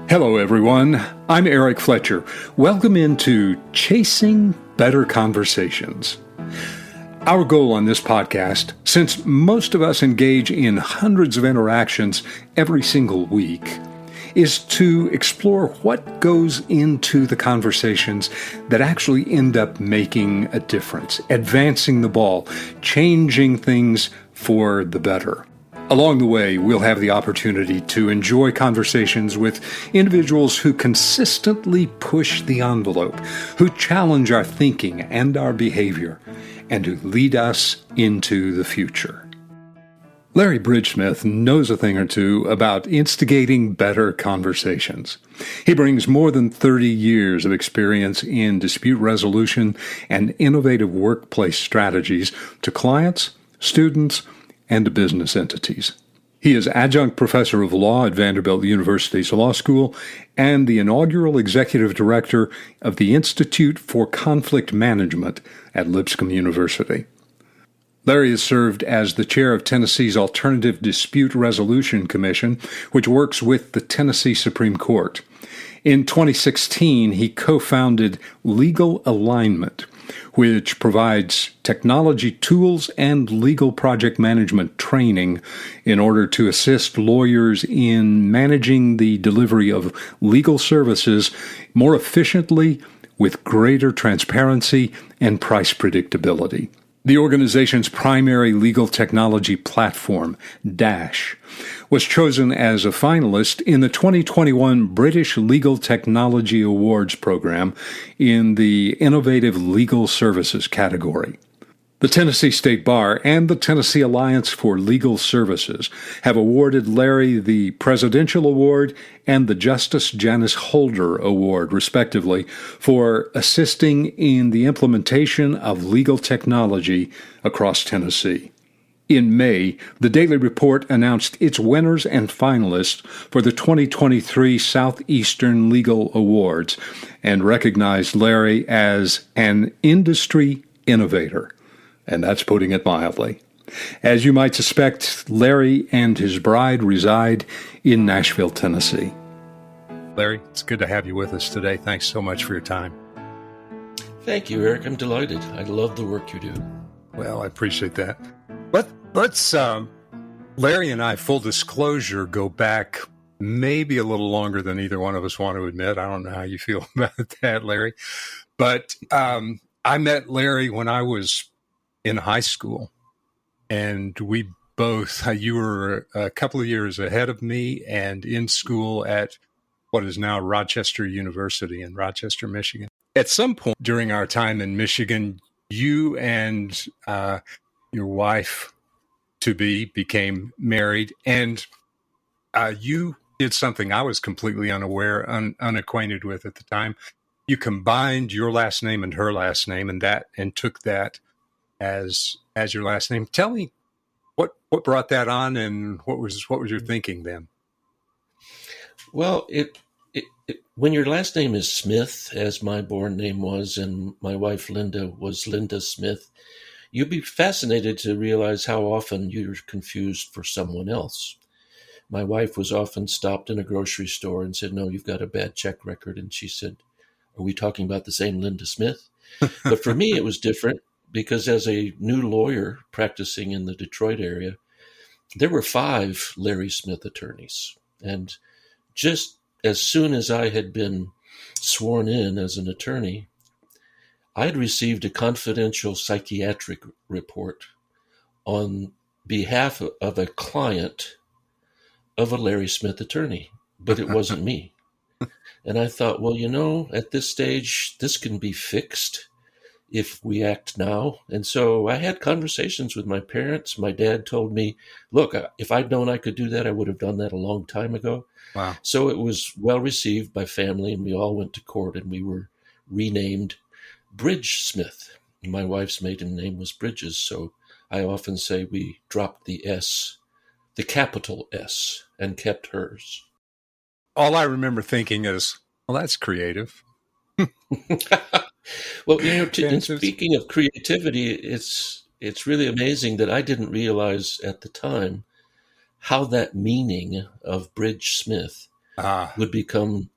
Hello, everyone. I'm Eric Fletcher. Welcome into Chasing Better Conversations. Our goal on this podcast, since most of us engage in hundreds of interactions every single week, is to explore what goes into the conversations that actually end up making a difference, advancing the ball, changing things for the better. Along the way, we'll have the opportunity to enjoy conversations with individuals who consistently push the envelope, who challenge our thinking and our behavior, and who lead us into the future. Larry Bridgesmith knows a thing or two about instigating better conversations. He brings more than 30 years of experience in dispute resolution and innovative workplace strategies to clients, students, and to business entities. He is Adjunct Professor of Law at Vanderbilt University's Law School and the Inaugural Executive Director of the Institute for Conflict Management at Lipscomb University. Larry has served as the chair of Tennessee's Alternative Dispute Resolution Commission, which works with the Tennessee Supreme Court. In 2016, he co-founded Legal Alignment, which provides technology tools and legal project management training in order to assist lawyers in managing the delivery of legal services more efficiently with greater transparency and price predictability. The organization's primary legal technology platform, Dash, was chosen as a finalist in the 2021 British Legal Technology Awards program in the Innovative Legal Services category. The Tennessee State Bar and the Tennessee Alliance for Legal Services have awarded Larry the Presidential Award and the Justice Janice Holder Award, respectively, for assisting in the implementation of legal technology across Tennessee. In May, the Daily Report announced its winners and finalists for the 2023 Southeastern Legal Awards and recognized Larry as an industry innovator. And that's putting it mildly. As you might suspect, Larry and his bride reside in Nashville, Tennessee. Larry, it's good to have you with us today. Thanks so much for your time. Thank you, Eric. I'm delighted. I love the work you do. Well, I appreciate that. Let's Larry and I, full disclosure, go back maybe a little longer than either one of us want to admit. I don't know how you feel about that, Larry. But I met Larry when I was in high school, and we both, you were a couple of years ahead of me and in school at what is now Rochester University in Rochester, Michigan. At some point during our time in Michigan, you and your wife to be became married, and you did something I was completely unacquainted with at the time. You combined your last name and her last name, and took that as your last name. Tell me what brought that on, and what was your thinking then? Well, when your last name is Smith, as my born name was, and my wife Linda was Linda Smith, you'd be fascinated to realize how often you're confused for someone else. My wife was often stopped in a grocery store and said, "No, you've got a bad check record." And she said, "Are we talking about the same Linda Smith?" But for me, it was different, because as a new lawyer practicing in the Detroit area, there were 5 Larry Smith attorneys. And just as soon as I had been sworn in as an attorney, I had received a confidential psychiatric report on behalf of a client of a Larry Smith attorney, but it wasn't me. And I thought, well, at this stage, this can be fixed if we act now. And so I had conversations with my parents. My dad told me, look, if I'd known I could do that, I would have done that a long time ago. Wow. So it was well received by family, and we all went to court, and we were renamed Bridgesmith. My wife's maiden name was Bridges, so I often say we dropped the S, the capital S, and kept hers. All I remember thinking is, well, that's creative. Well, and speaking of creativity, it's really amazing that I didn't realize at the time how that meaning of Bridgesmith would become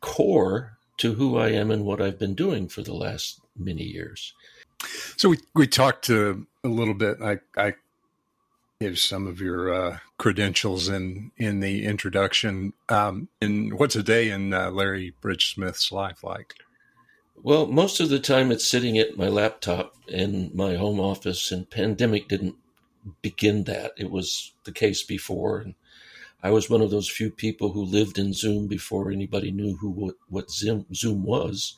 core to who I am and what I've been doing for the last many years. So we talked a little bit. I gave some of your credentials in the introduction. And what's a day in Larry Bridgesmith's life like? Well, most of the time it's sitting at my laptop in my home office, and pandemic didn't begin that. It was the case before. And I was one of those few people who lived in Zoom before anybody knew what Zoom was.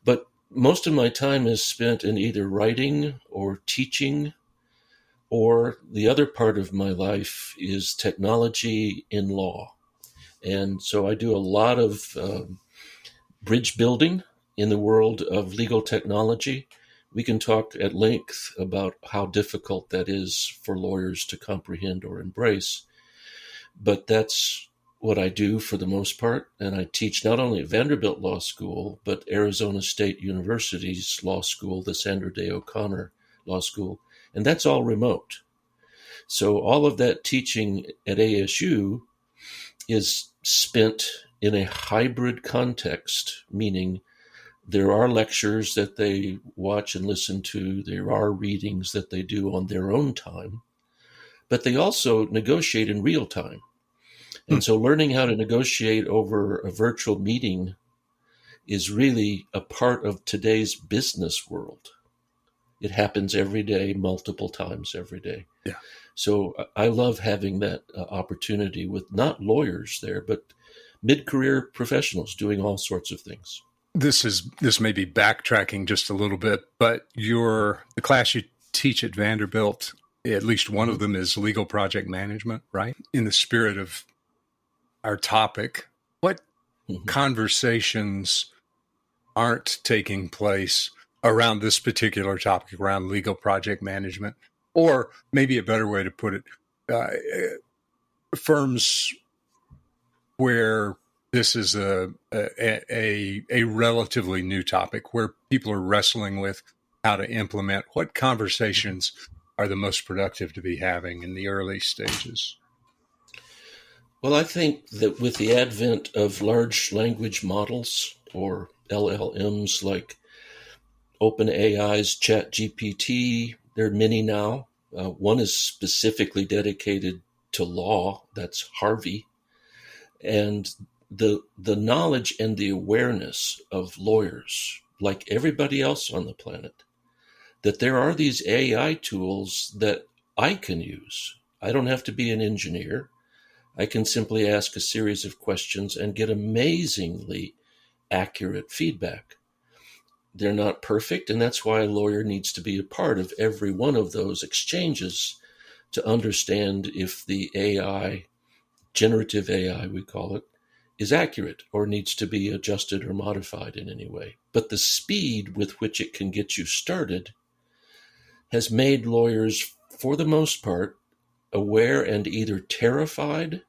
But most of my time is spent in either writing or teaching, or the other part of my life is technology in law. And so I do a lot of bridge building in the world of legal technology. We can talk at length about how difficult that is for lawyers to comprehend or embrace. But that's what I do for the most part. And I teach not only at Vanderbilt Law School, but Arizona State University's law school, the Sandra Day O'Connor Law School. And that's all remote. So all of that teaching at ASU is spent in a hybrid context, meaning there are lectures that they watch and listen to. There are readings that they do on their own time, but they also negotiate in real time. And so learning how to negotiate over a virtual meeting is really a part of today's business world. It happens every day, multiple times every day. Yeah. So I love having that opportunity with not lawyers there, but mid-career professionals doing all sorts of things. This may be backtracking just a little bit, but the class you teach at Vanderbilt, at least one of them is legal project management, right? In the spirit of our topic, what conversations aren't taking place around this particular topic, around legal project management? Or maybe a better way to put it, firms where this is a relatively new topic, where people are wrestling with how to implement. What conversations are the most productive to be having in the early stages? Well, I think that with the advent of large language models, or LLMs, like OpenAI's ChatGPT, there are many now. One is specifically dedicated to law. That's Harvey. And the knowledge and the awareness of lawyers, like everybody else on the planet, that there are these AI tools that I can use. I don't have to be an engineer. I can simply ask a series of questions and get amazingly accurate feedback. They're not perfect, and that's why a lawyer needs to be a part of every one of those exchanges to understand if the AI, generative AI we call it, is accurate or needs to be adjusted or modified in any way. But the speed with which it can get you started has made lawyers, for the most part, aware and either terrified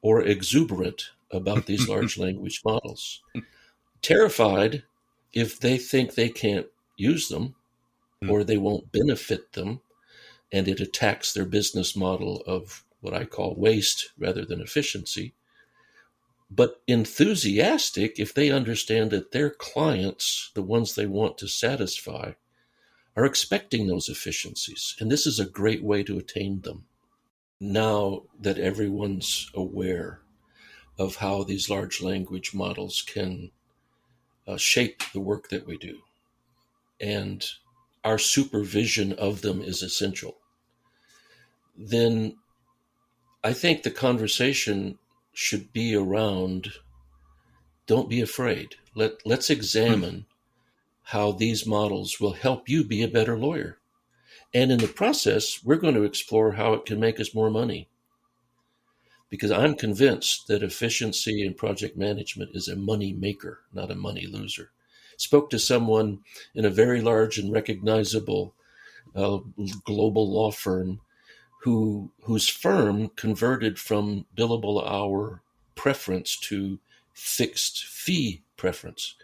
or exuberant about these large language models. Terrified if they think they can't use them or they won't benefit them, and it attacks their business model of what I call waste rather than efficiency. But enthusiastic if they understand that their clients, the ones they want to satisfy, are expecting those efficiencies. And this is a great way to attain them. Now that everyone's aware of how these large language models can shape the work that we do, and our supervision of them is essential, then I think the conversation should be around, don't be afraid. Let's examine how these models will help you be a better lawyer. And in the process, we're going to explore how it can make us more money. Because I'm convinced that efficiency in project management is a money maker, not a money loser. Spoke to someone in a very large and recognizable global law firm whose firm converted from billable hour preference to fixed fee preference.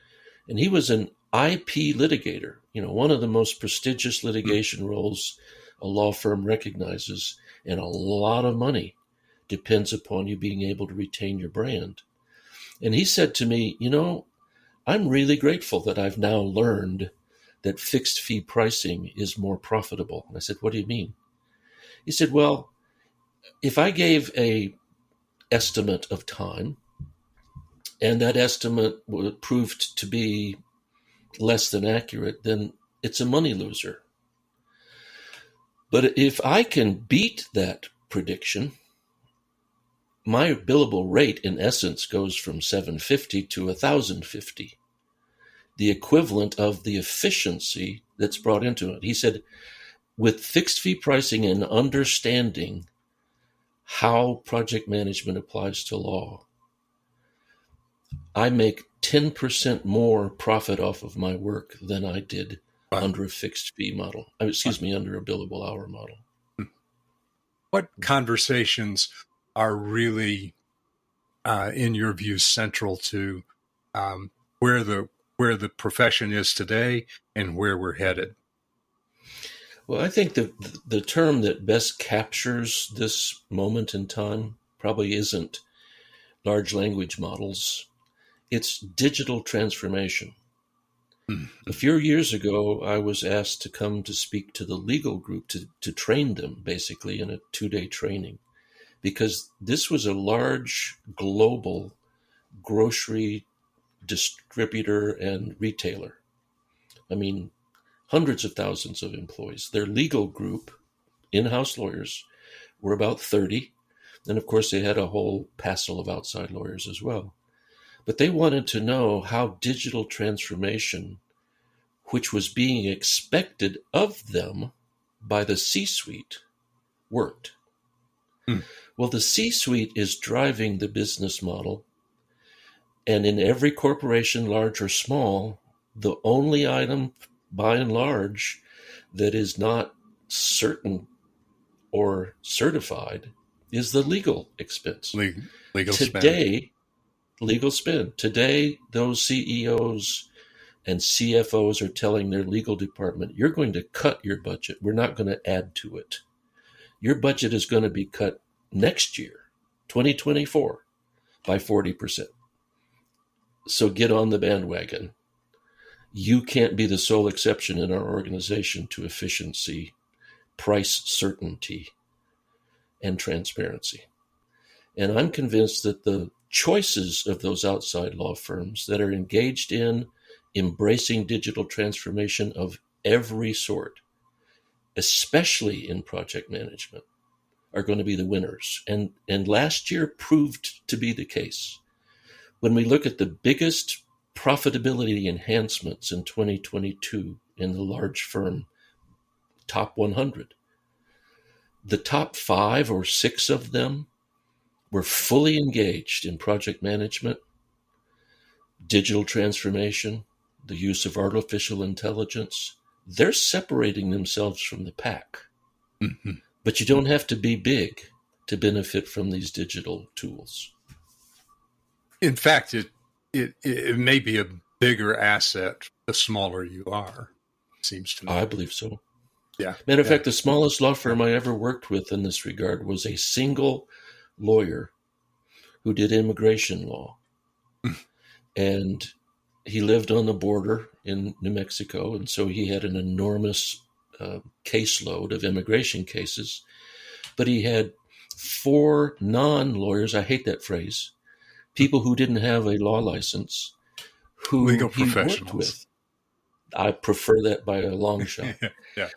And he was an IP litigator, one of the most prestigious litigation roles a law firm recognizes, and a lot of money depends upon you being able to retain your brand. And he said to me, I'm really grateful that I've now learned that fixed fee pricing is more profitable. And I said, what do you mean? He said, well, if I gave a estimate of time and that estimate proved to be less than accurate, then it's a money loser. But if I can beat that prediction, my billable rate in essence goes from $750 to $1,050, the equivalent of the efficiency that's brought into it. He said, with fixed fee pricing and understanding how project management applies to law, I make 10% more profit off of my work than I did under a fixed fee model. Under a billable hour model. What conversations are really, in your view, central to where the profession is today and where we're headed? Well, I think the term that best captures this moment in time probably isn't large language models. It's digital transformation. A few years ago, I was asked to come to speak to the legal group to train them, basically, in a 2-day training, because this was a large global grocery distributor and retailer. I mean, hundreds of thousands of employees. Their legal group, in-house lawyers, were about 30. And of course, they had a whole passel of outside lawyers as well. But they wanted to know how digital transformation, which was being expected of them by the C-suite, worked. Well, the C-suite is driving the business model. And in every corporation, large or small, the only item, by and large, that is not certain or certified is the legal expense. Legal spend. Legal spend. Today, those CEOs and CFOs are telling their legal department, you're going to cut your budget. We're not going to add to it. Your budget is going to be cut next year, 2024, by 40%. So get on the bandwagon. You can't be the sole exception in our organization to efficiency, price certainty, and transparency. And I'm convinced that the choices of those outside law firms that are engaged in embracing digital transformation of every sort, especially in project management, are going to be the winners. And last year proved to be the case. When we look at the biggest profitability enhancements in 2022 in the large firm top 100, the top 5 or 6 of them were fully engaged in project management, digital transformation, the use of artificial intelligence. They're separating themselves from the pack. Mm-hmm. But you don't have to be big to benefit from these digital tools. In fact, it may be a bigger asset the smaller you are, it seems to me. I believe so. Yeah. Matter of fact, the smallest law firm I ever worked with in this regard was a single lawyer who did immigration law. And he lived on the border in New Mexico, and so he had an enormous caseload of immigration cases. But he had 4 non-lawyers, I hate that phrase, people who didn't have a law license, who legal he professionals worked with. I prefer that by a long shot. Yeah.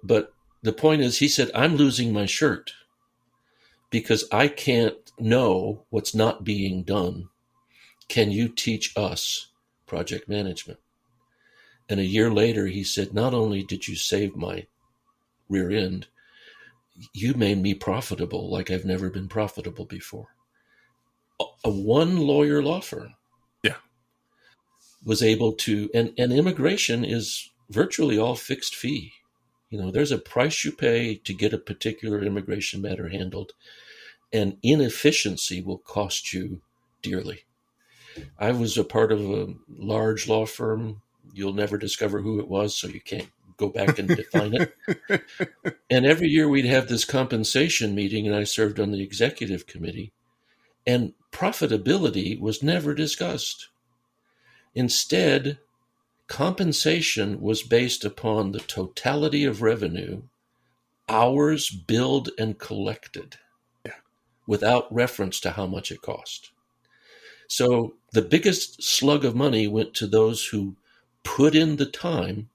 But the point is, he said, I'm losing my shirt because I can't know what's not being done. Can you teach us project management? And a year later, he said, not only did you save my rear end, you made me profitable like I've never been profitable before. A one-lawyer law firm was able to, and immigration is virtually all fixed fee. You know, there's a price you pay to get a particular immigration matter handled, and inefficiency will cost you dearly. I was a part of a large law firm. You'll never discover who it was, so you can't go back and define it. And every year we'd have this compensation meeting, and I served on the executive committee, and profitability was never discussed. Instead, compensation was based upon the totality of revenue, hours billed and collected, without reference to how much it cost. So the biggest slug of money went to those who put in the time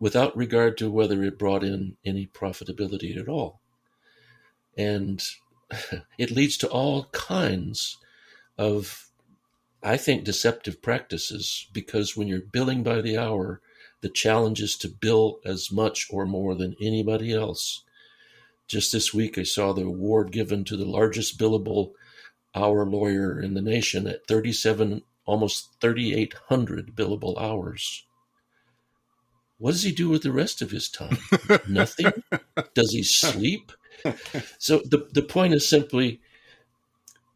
without regard to whether it brought in any profitability at all. And it leads to all kinds of, I think, deceptive practices, because when you're billing by the hour, the challenge is to bill as much or more than anybody else. Just this week, I saw the award given to the largest billable hour lawyer in the nation at 37, almost 3,800 billable hours. What does he do with the rest of his time? Nothing? Does he sleep? So the point is simply,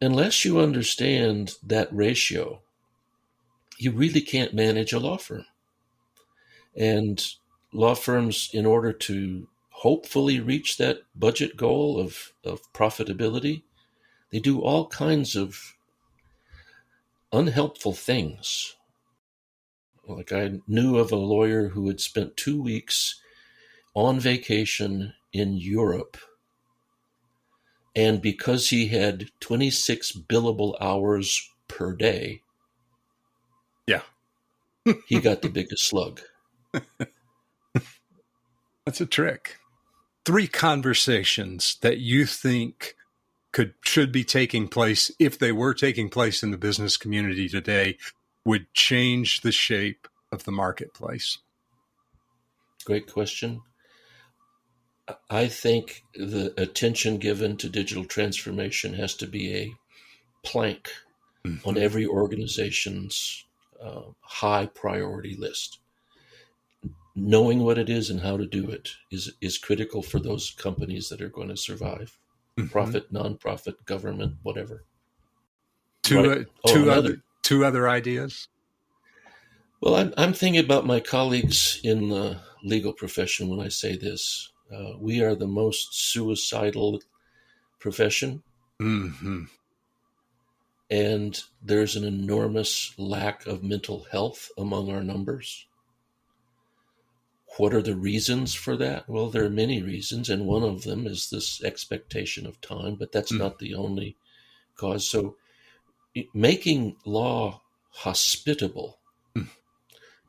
unless you understand that ratio, you really can't manage a law firm. And law firms, in order to hopefully reach that budget goal of profitability, they do all kinds of unhelpful things. Like, I knew of a lawyer who had spent 2 weeks on vacation in Europe, and because he had 26 billable hours per day, he got the biggest slug. That's a trick. 3 conversations that you think should be taking place, if they were taking place in the business community today, would change the shape of the marketplace. Great question. I think the attention given to digital transformation has to be a plank on every organization's high priority list. Knowing what it is and how to do it is critical for those companies that are going to survive. Profit, nonprofit, government, whatever. Two other ideas. Well, I'm thinking about my colleagues in the legal profession when I say this. We are the most suicidal profession. And there's an enormous lack of mental health among our numbers. What are the reasons for that? Well, there are many reasons, and one of them is this expectation of time, but that's not the only cause. So making law hospitable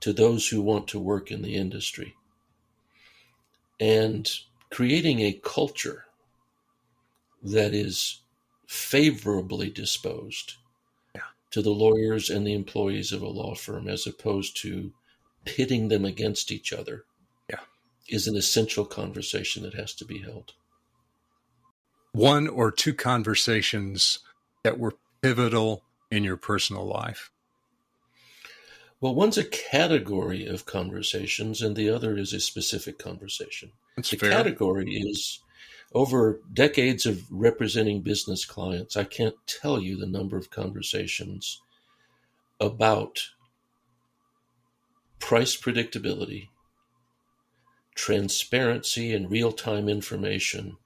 to those who want to work in the industry, and creating a culture that is favorably disposed to the lawyers and the employees of a law firm, as opposed to pitting them against each other, is an essential conversation that has to be held. 1 or 2 conversations that were pivotal in your personal life. Well, one's a category of conversations, and the other is a specific conversation. That's the fair. Category is, over decades of representing business clients, I can't tell you the number of conversations about price predictability, transparency, and real-time information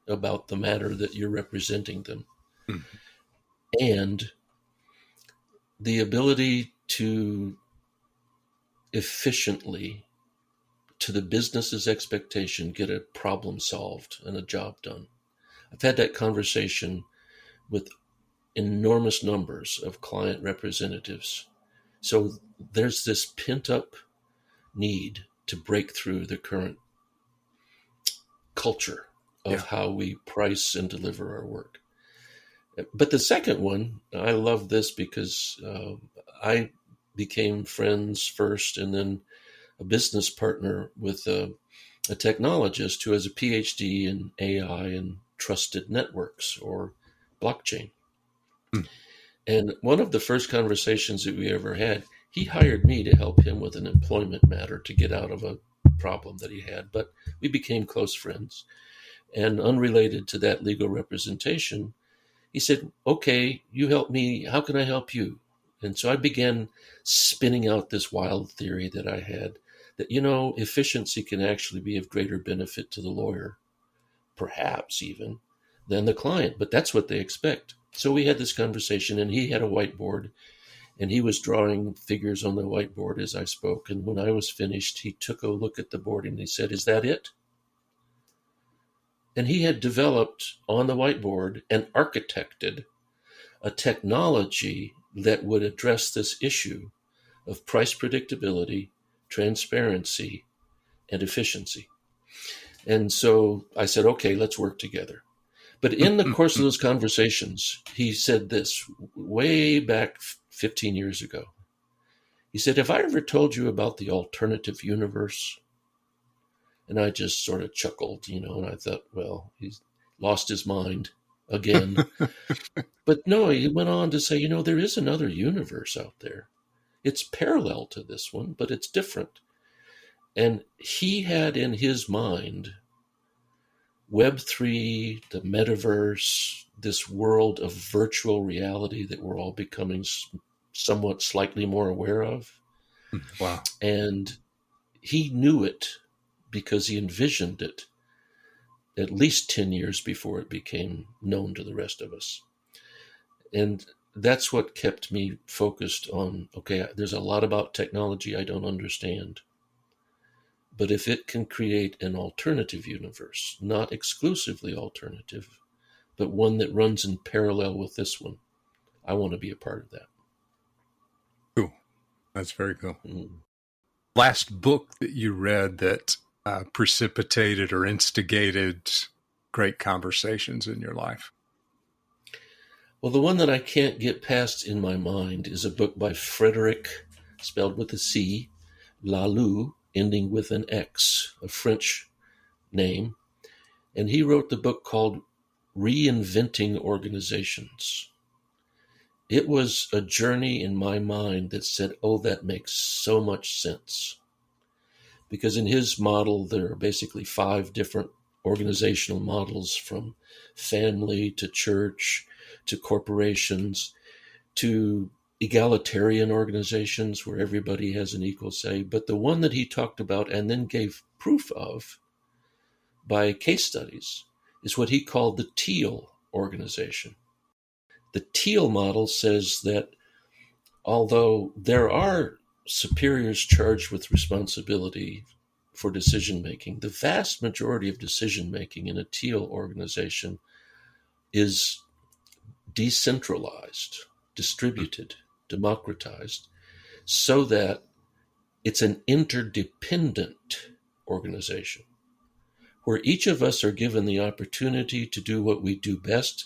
about the matter that you're representing them, and the ability to efficiently, to the business's expectation, get a problem solved and a job done. I've had that conversation with enormous numbers of client representatives. So there's this pent-up need to break through the current culture of how we price and deliver our work. But the second one, I love this because I became friends first and then a business partner with a technologist who has a PhD in AI and trusted networks, or blockchain. And one of the first conversations that we ever had, he hired me to help him with an employment matter to get out of a problem that he had. But we became close friends. And unrelated to that legal representation, he said, okay, you help me. How can I help you? And so I began spinning out this wild theory that I had, that, efficiency can actually be of greater benefit to the lawyer, perhaps even, than the client. But that's what they expect. So we had this conversation, and he had a whiteboard, and he was drawing figures on the whiteboard as I spoke. And when I was finished, he took a look at the board and he said, "Is that it?" And he had developed on the whiteboard and architected a technology that would address this issue of price predictability, transparency, and efficiency. And so I said, okay, let's work together. But in the course of those conversations, he said this way back 15 years ago. He said, "Have I ever told you about the alternative universe?" And I just sort of chuckled, and I thought, well, he's lost his mind again. But no, he went on to say, there is another universe out there. It's parallel to this one, but it's different. And he had in his mind Web3, the metaverse, this world of virtual reality that we're all becoming somewhat slightly more aware of. Wow. And he knew it because he envisioned it at least 10 years before it became known to the rest of us. And that's what kept me focused on, okay, there's a lot about technology I don't understand. But if it can create an alternative universe, not exclusively alternative, but one that runs in parallel with this one, I want to be a part of that. Cool. That's very cool. Last book that you read that precipitated or instigated great conversations in your life? Well, the one that I can't get past in my mind is a book by Frederick, spelled with a C, Laloux, ending with an X, a French name. And he wrote the book called Reinventing Organizations. It was a journey in my mind that said, oh, that makes so much sense. Because in his model, there are basically 5 different organizational models, from family to church to corporations to egalitarian organizations where everybody has an equal say. But the one that he talked about and then gave proof of by case studies is what he called the teal organization. The teal model says that although there are superiors charged with responsibility for decision-making, the vast majority of decision-making in a teal organization is decentralized, distributed, democratized, so that it's an interdependent organization where each of us are given the opportunity to do what we do best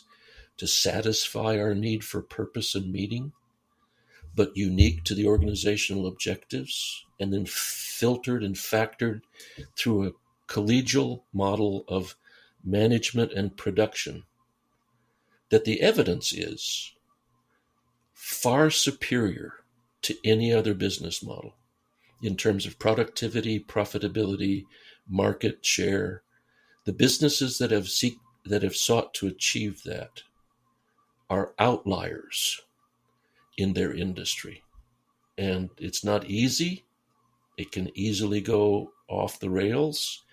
to satisfy our need for purpose and meaning, but unique to the organizational objectives, and then filtered and factored through a collegial model of management and production, that the evidence is far superior to any other business model in terms of productivity, profitability, market share. The businesses that have sought to achieve that are outliers in their industry. And it's not easy. It can easily go off the rails,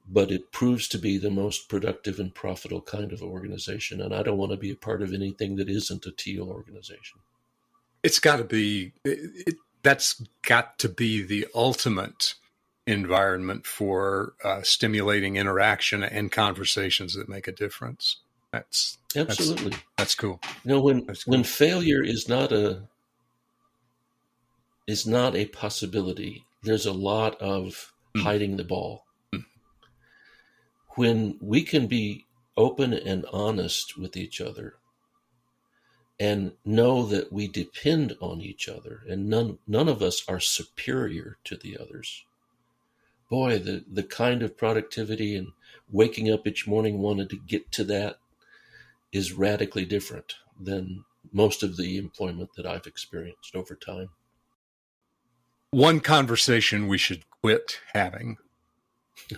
but it proves to be the most productive and profitable kind of organization. And I don't want to be a part of anything that isn't a teal organization. It's got to be, that's got to be the ultimate environment for stimulating interaction and conversations that make a difference. That's absolutely. That's cool. When failure is not a possibility, there's a lot of hiding the ball. When we can be open and honest with each other and know that we depend on each other and none of us are superior to the others, boy, the kind of productivity and waking up each morning wanting to get to that is radically different than most of the employment that I've experienced over time. One conversation we should quit having.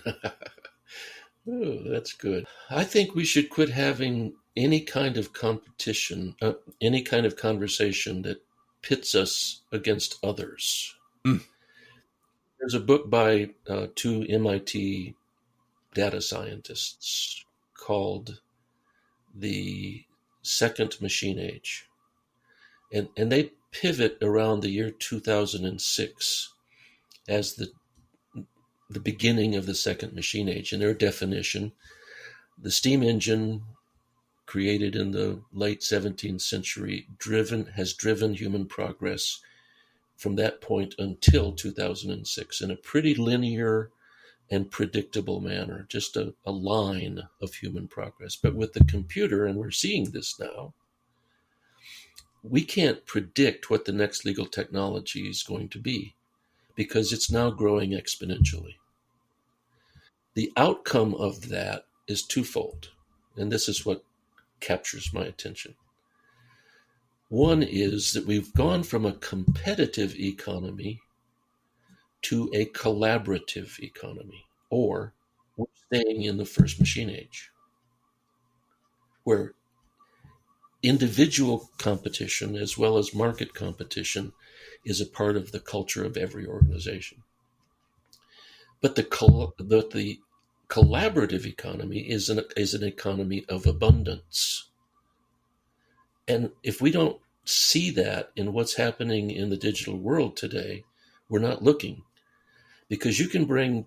Oh, that's good. I think we should quit having any kind of competition, any kind of conversation that pits us against others. There's a book by two MIT data scientists called The Second Machine Age. And they pivot around the year 2006 as the beginning of the second machine age. In their definition, the steam engine, created in the late 17th century, has driven human progress from that point until 2006 in a pretty linear and predictable manner, just a line of human progress. But with the computer, and we're seeing this now, we can't predict what the next legal technology is going to be because it's now growing exponentially. The outcome of that is twofold, and this is what captures my attention. One is that we've gone from a competitive economy to a collaborative economy, or we're staying in the first machine age, where individual competition as well as market competition is a part of the culture of every organization. But the collaborative economy is an economy of abundance. And if we don't see that in what's happening in the digital world today, we're not looking. Because you can bring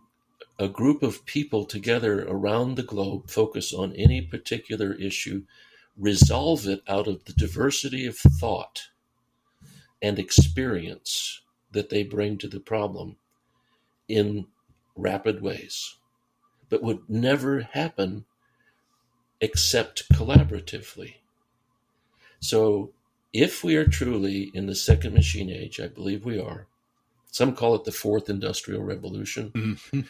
a group of people together around the globe, focus on any particular issue, resolve it out of the diversity of thought and experience that they bring to the problem in rapid ways, but would never happen except collaboratively. So if we are truly in the second machine age, I believe we are, some call it the fourth industrial revolution. Mm-hmm.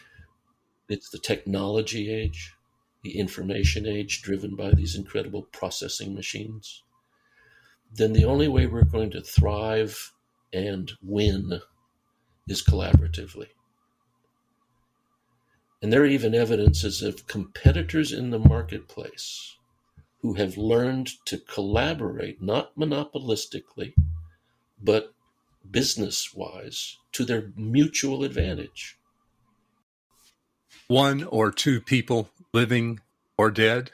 It's the technology age, the information age driven by these incredible processing machines. Then the only way we're going to thrive and win is collaboratively. And there are even evidences of competitors in the marketplace who have learned to collaborate, not monopolistically, but business-wise, to their mutual advantage. One or two people, living or dead,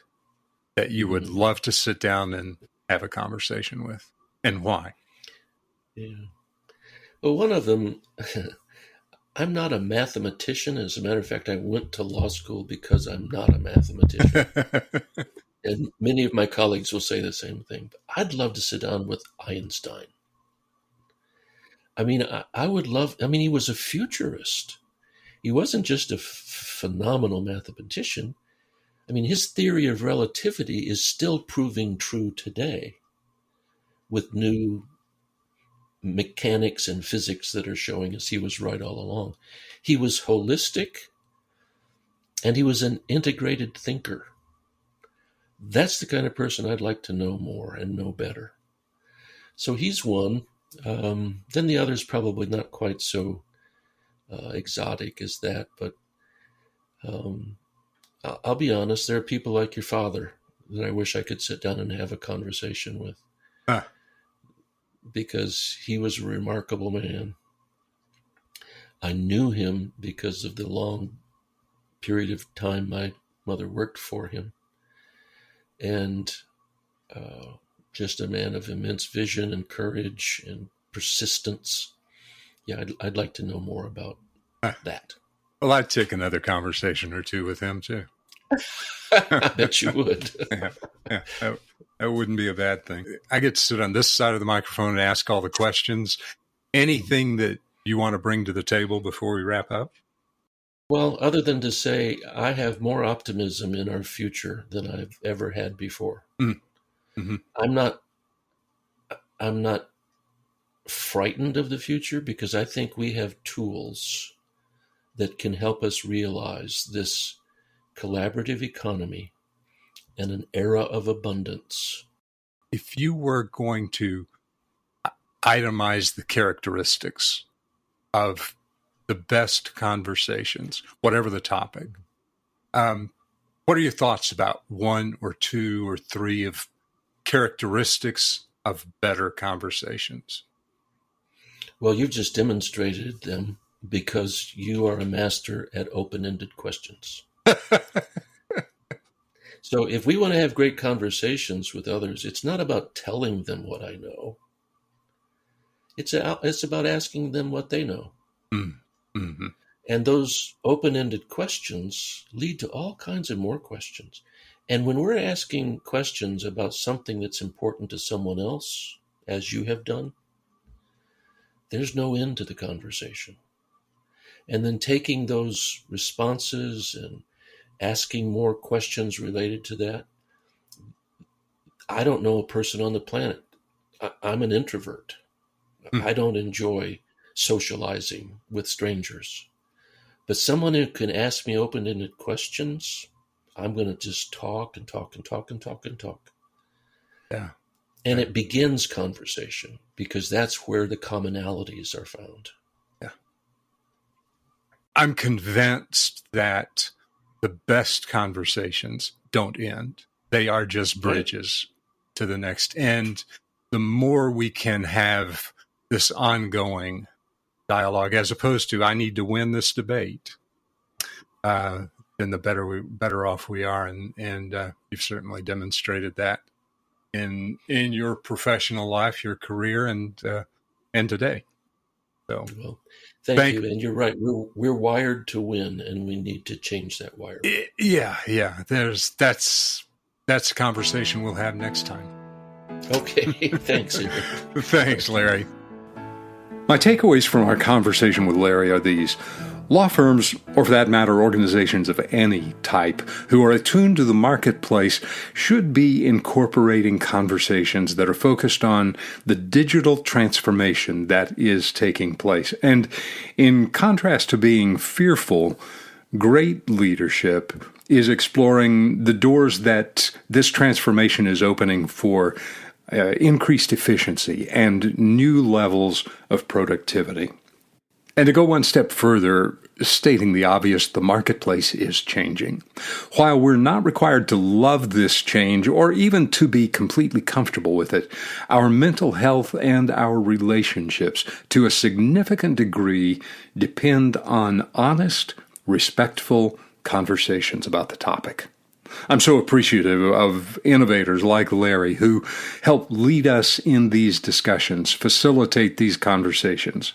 that you would love to sit down and have a conversation with, and why? Yeah. Well, one of them, I'm not a mathematician. As a matter of fact, I went to law school because I'm not a mathematician. And many of my colleagues will say the same thing. But I'd love to sit down with Einstein. I mean, he was a futurist. He wasn't just a phenomenal mathematician. I mean, his theory of relativity is still proving true today with new mechanics and physics that are showing us he was right all along. He was holistic, and he was an integrated thinker. That's the kind of person I'd like to know more and know better. So he's one. Then the other's probably not quite so exotic as that, but I'll be honest, there are people like your father that I wish I could sit down and have a conversation with. Because he was a remarkable man. I knew him because of the long period of time my mother worked for him. And just a man of immense vision and courage and persistence. Yeah, I'd like to know more about that. Well, I'd take another conversation or two with him, too. I bet you would. Yeah, that wouldn't be a bad thing. I get to sit on this side of the microphone and ask all the questions. Anything that you want to bring to the table before we wrap up? Well, other than to say, I have more optimism in our future than I've ever had before. Mm-hmm. I'm not frightened of the future because I think we have tools that can help us realize this collaborative economy and an era of abundance. If you were going to itemize the characteristics of the best conversations, whatever the topic, what are your thoughts about one or two or three of characteristics of better conversations? Well, you've just demonstrated them. because you are a master at open-ended questions. So if we want to have great conversations with others, it's not about telling them what I know. It's about asking them what they know. Mm-hmm. And those open-ended questions lead to all kinds of more questions. And when we're asking questions about something that's important to someone else, as you have done, there's no end to the conversation. And then taking those responses and asking more questions related to that. I don't know a person on the planet. I'm an introvert. I don't enjoy socializing with strangers. But someone who can ask me open-ended questions, I'm going to just talk and talk and talk and talk and talk. Yeah. And it begins conversation because that's where the commonalities are found. Yeah. I'm convinced that the best conversations don't end. They are just bridges to the next. And the more we can have this ongoing dialogue, as opposed to, I need to win this debate, then the better off we are. And you've certainly demonstrated that in your professional life, your career, and today. So, well, thank you. And you're right. We're wired to win, and we need to change that wiring. Yeah. That's a conversation we'll have next time. Okay. Thanks. Thanks, Larry. My takeaways from our conversation with Larry are these. Law firms, or for that matter, organizations of any type, who are attuned to the marketplace should be incorporating conversations that are focused on the digital transformation that is taking place. And in contrast to being fearful, great leadership is exploring the doors that this transformation is opening for increased efficiency and new levels of productivity. And to go one step further, stating the obvious, the marketplace is changing. While we're not required to love this change or even to be completely comfortable with it, our mental health and our relationships, to a significant degree, depend on honest, respectful conversations about the topic. I'm so appreciative of innovators like Larry who help lead us in these discussions, facilitate these conversations.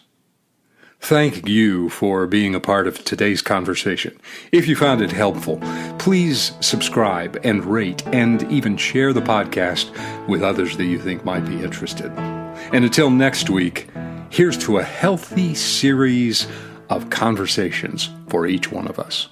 Thank you for being a part of today's conversation. If you found it helpful, please subscribe and rate and even share the podcast with others that you think might be interested. And until next week, here's to a healthy series of conversations for each one of us.